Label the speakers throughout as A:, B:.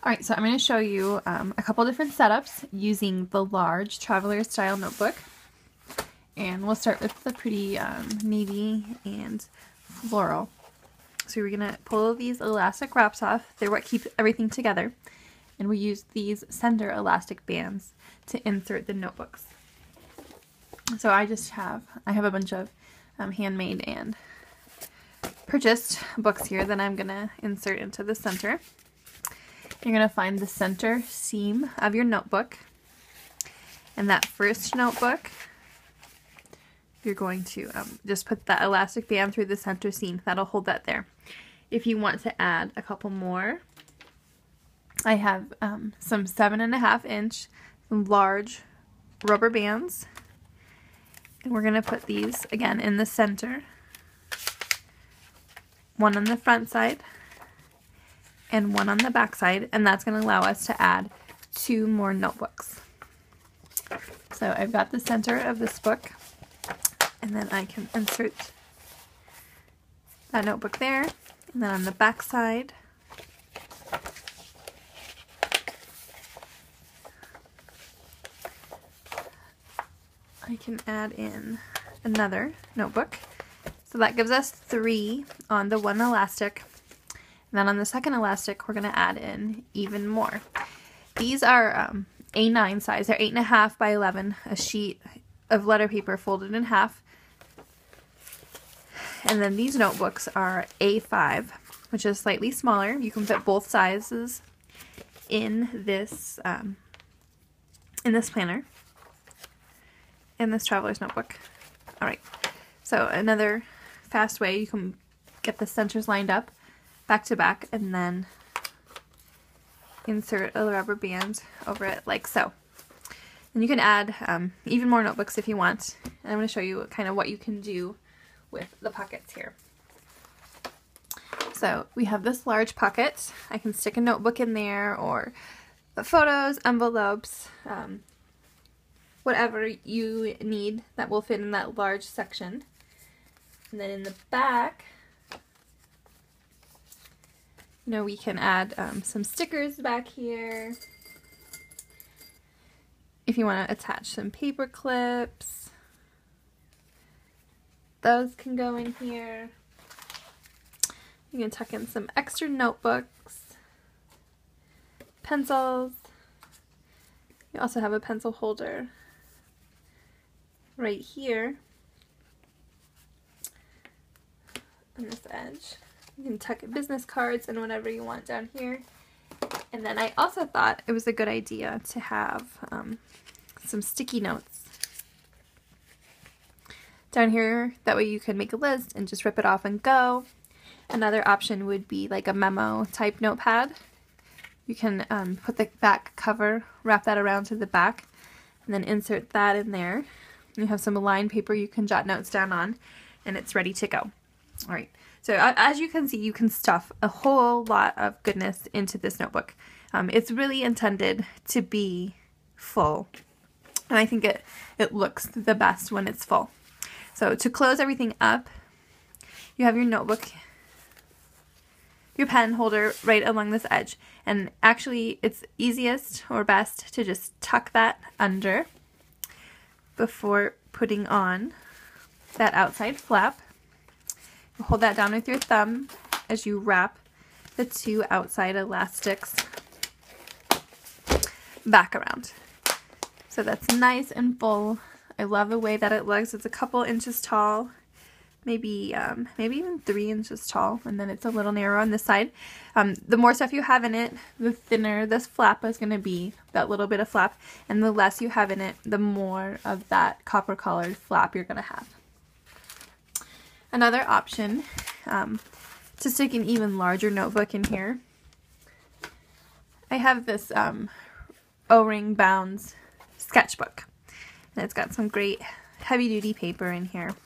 A: Alright, so I'm going to show you a couple different setups using the large traveler style notebook. And we'll start with the pretty navy and floral. So we're going to pull these elastic wraps off. They're what keep everything together. And we use these center elastic bands to insert the notebooks. So I have a bunch of handmade and purchased books here that I'm going to insert into the center. You're going to find the center seam of your notebook. And that first notebook, you're going to just put that elastic band through the center seam. That'll hold that there. If you want to add a couple more, I have some 7.5 inch large rubber bands. And we're going to put these again in the center. One on the front side and one on the back side, and that's going to allow us to add 2 more notebooks. So I've got the center of this book, and then I can insert that notebook there, and then on the back side I can add in another notebook. So that gives us 3 on the one elastic. And then on the second elastic, we're going to add in even more. These are A9 size. They're 8.5 by 11, a sheet of letter paper folded in half. And then these notebooks are A5, which is slightly smaller. You can fit both sizes in this planner, in this traveler's notebook. All right. So another fast way you can get the centers lined up back to back, and then insert a rubber band over it like so. And you can add even more notebooks if you want. And I'm going to show you kind of what you can do with the pockets here. So we have this large pocket. I can stick a notebook in there, or photos, envelopes, whatever you need that will fit in that large section. And then in the back, we can add some stickers back here. If you want to attach some paper clips, those can go in here. You can tuck in some extra notebooks, pencils. You also have a pencil holder right here on this edge. You can tuck business cards and whatever you want down here. And then I also thought it was a good idea to have some sticky notes down here. That way you can make a list and just rip it off and go. Another option would be like a memo type notepad. You can put the back cover, wrap that around to the back, and then insert that in there. You have some lined paper you can jot notes down on, and it's ready to go. All right. So as you can see, you can stuff a whole lot of goodness into this notebook. It's really intended to be full, and I think it looks the best when it's full. So to close everything up, you have your notebook, your pen holder right along this edge, and actually it's easiest or best to just tuck that under before putting on that outside flap. Hold that down with your thumb as you wrap the 2 outside elastics back around. So that's nice and full. I love the way that it looks. It's a couple inches tall, maybe even 3 inches tall, and then it's a little narrow on this side. The more stuff you have in it, the thinner this flap is going to be, that little bit of flap, and the less you have in it, the more of that copper colored flap you're going to have. Another option to stick an even larger notebook in here, I have this O-ring bounds sketchbook, and it's got some great heavy-duty paper in here.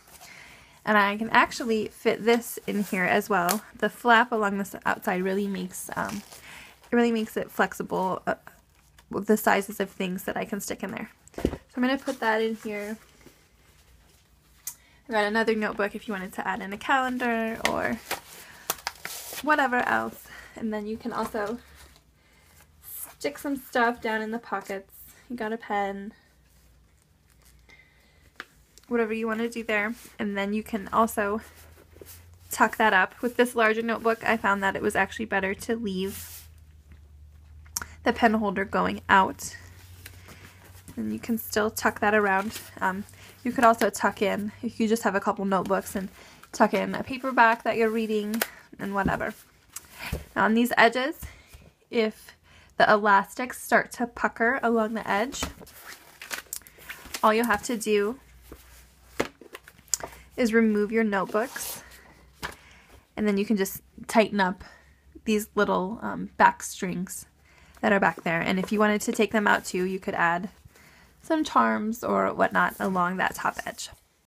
A: And I can actually fit this in here as well. The flap along this outside really makes it flexible with the sizes of things that I can stick in there. So I'm going to put that in here. I've got another notebook if you wanted to add in a calendar or whatever else. And then you can also stick some stuff down in the pockets. You got a pen, whatever you want to do there. And then you can also tuck that up. With this larger notebook, I found that it was actually better to leave the pen holder going out. And you can still tuck that around. You could also tuck in, if you just have a couple notebooks, and tuck in a paperback that you're reading and whatever. Now on these edges, if the elastics start to pucker along the edge, all you'll have to do is remove your notebooks, and then you can just tighten up these little back strings that are back there. And if you wanted to take them out too, you could add some charms or whatnot along that top edge.